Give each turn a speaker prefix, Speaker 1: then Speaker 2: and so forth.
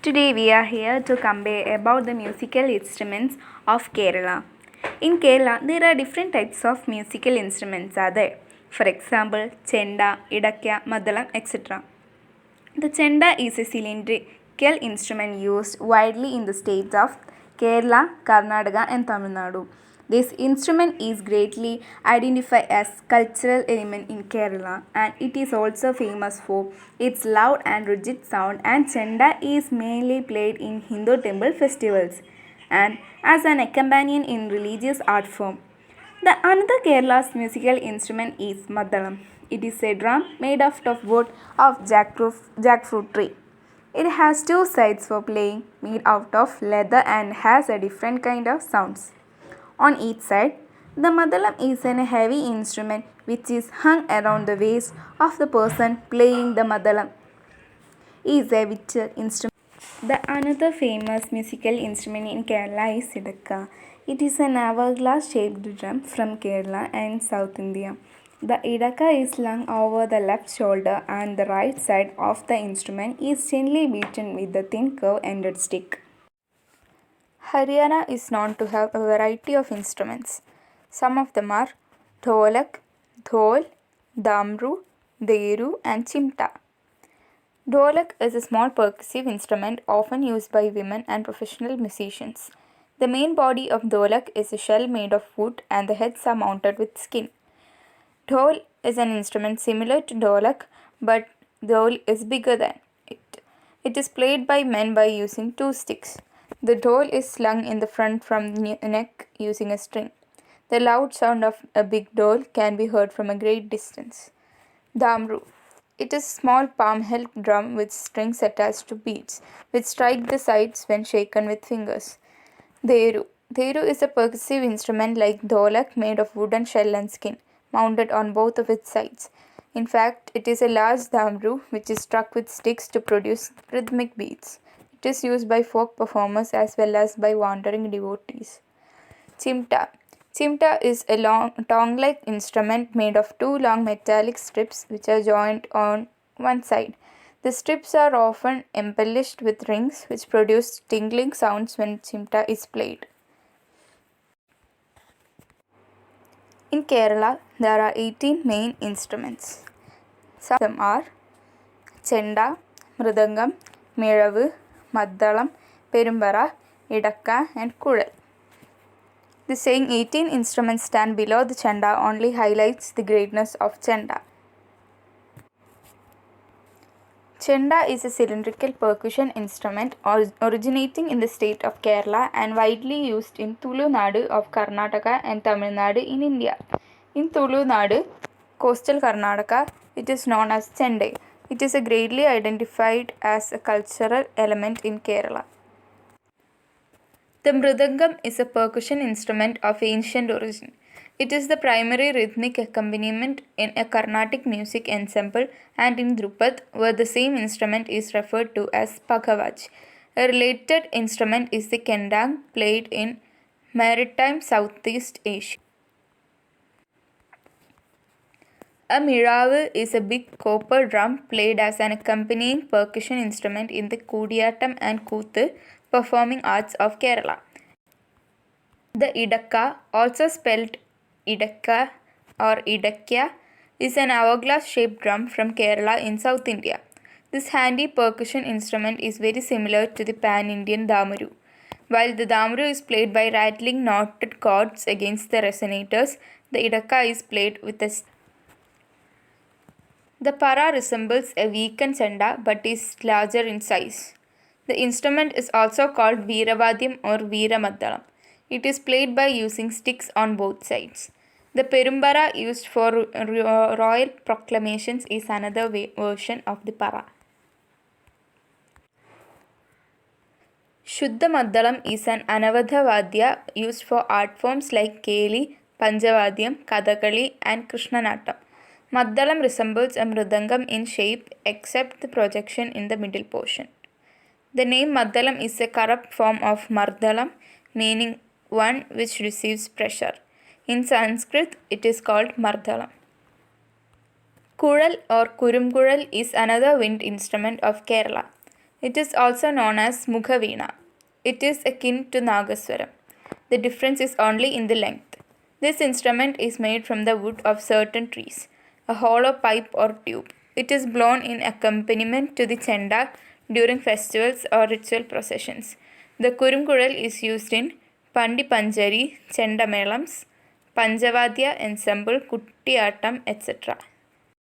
Speaker 1: Today we are here to compare about the musical instruments of Kerala. In Kerala, there are different types of musical instruments are there. For example, chenda, idakya, madalam, etc. The chenda is a cylindrical instrument used widely in the states of Kerala, Karnataka and Tamil Nadu. This instrument is greatly identified as cultural element in Kerala and it is also famous for its loud and rigid sound, and chenda is mainly played in Hindu temple festivals and as an accompaniment in religious art form. The another Kerala's musical instrument is Maddalam. It is a drum made out of wood of jackfruit tree. It has two sides for playing, made out of leather, and has a different kind of sounds. On each side, the Maddalam is a heavy instrument which is hung around the waist of the person playing the Maddalam. Is a vital instrument. The another famous musical instrument in Kerala is Sidakka. It is an hourglass shaped drum from Kerala and South India. The idakka is slung over the left shoulder and the right side of the instrument is gently beaten with a thin curved-ended stick.
Speaker 2: Haryana is known to have a variety of instruments. Some of them are dholak, dhol, damru, deru, and chimta. Dholak is a small percussive instrument often used by women and professional musicians. The main body of dholak is a shell made of wood and the heads are mounted with skin. Dhol is an instrument similar to dholak, but dhol is bigger than it. It is played by men by using two sticks. The dhol is slung in the front from the neck using a string. The loud sound of a big dhol can be heard from a great distance. Damru. It is a small palm-held drum with strings attached to beads, which strike the sides when shaken with fingers. Deru. Deru is a percussive instrument like dholak made of wooden shell and skin, mounted on both of its sides. In fact, it is a large damru which is struck with sticks to produce rhythmic beats. It is used by folk performers as well as by wandering devotees. Chimta. Chimta is a long tongue-like instrument made of two long metallic strips which are joined on one side. The strips are often embellished with rings which produce tingling sounds when chimta is played. In Kerala, there are 18 main instruments. Some of them are chenda, mridangam, miravu, maddalam, perumbara, idakka, and kudal. The saying 18 instruments stand below the chenda only highlights the greatness of chenda. Chenda is a cylindrical percussion instrument originating in the state of Kerala and widely used in Tulu Nadu of Karnataka and Tamil Nadu in India. In Tulu Nadu, coastal Karnataka, it is known as chende. It is greatly identified as a cultural element in Kerala. The mridangam is a percussion instrument of ancient origin. It is the primary rhythmic accompaniment in a Carnatic music ensemble and in Drupad, where the same instrument is referred to as paghavaj. A related instrument is the kendang, played in maritime Southeast Asia. A miravu is a big copper drum played as an accompanying percussion instrument in the Kudiyattam and Kuthu performing arts of Kerala. The idakka, also spelled idakka or idakya, is an hourglass shaped drum from Kerala in South India. This handy percussion instrument is very similar to the pan-Indian damaru. While the damaru is played by rattling knotted cords against the resonators, the idakka is played with a The para resembles a weakened chenda but is larger in size. The instrument is also called Veeravadyam or Veeramaddalam. It is played by using sticks on both sides. The perumbara used for royal proclamations is another version of the para. Shuddha Maddalam is an Anavadha Vadya used for art forms like Keli, Panjavadyam, Kathakali and Krishnanatam. Maddalam resembles a mridangam in shape except the projection in the middle portion. The name Maddalam is a corrupt form of Mardalam, meaning one which receives pressure. In Sanskrit, it is called Mardalam. Kudal or Kurumkudal is another wind instrument of Kerala. It is also known as Mukhaveena. It is akin to Nagaswaram. The difference is only in the length. This instrument is made from the wood of certain trees, a hollow pipe or tube. It is blown in accompaniment to the chenda during festivals or ritual processions. The Kurumkural is used in Pandi Panjari, Chenda Melams, Panjavadya ensemble, Kuttiyatam, etc.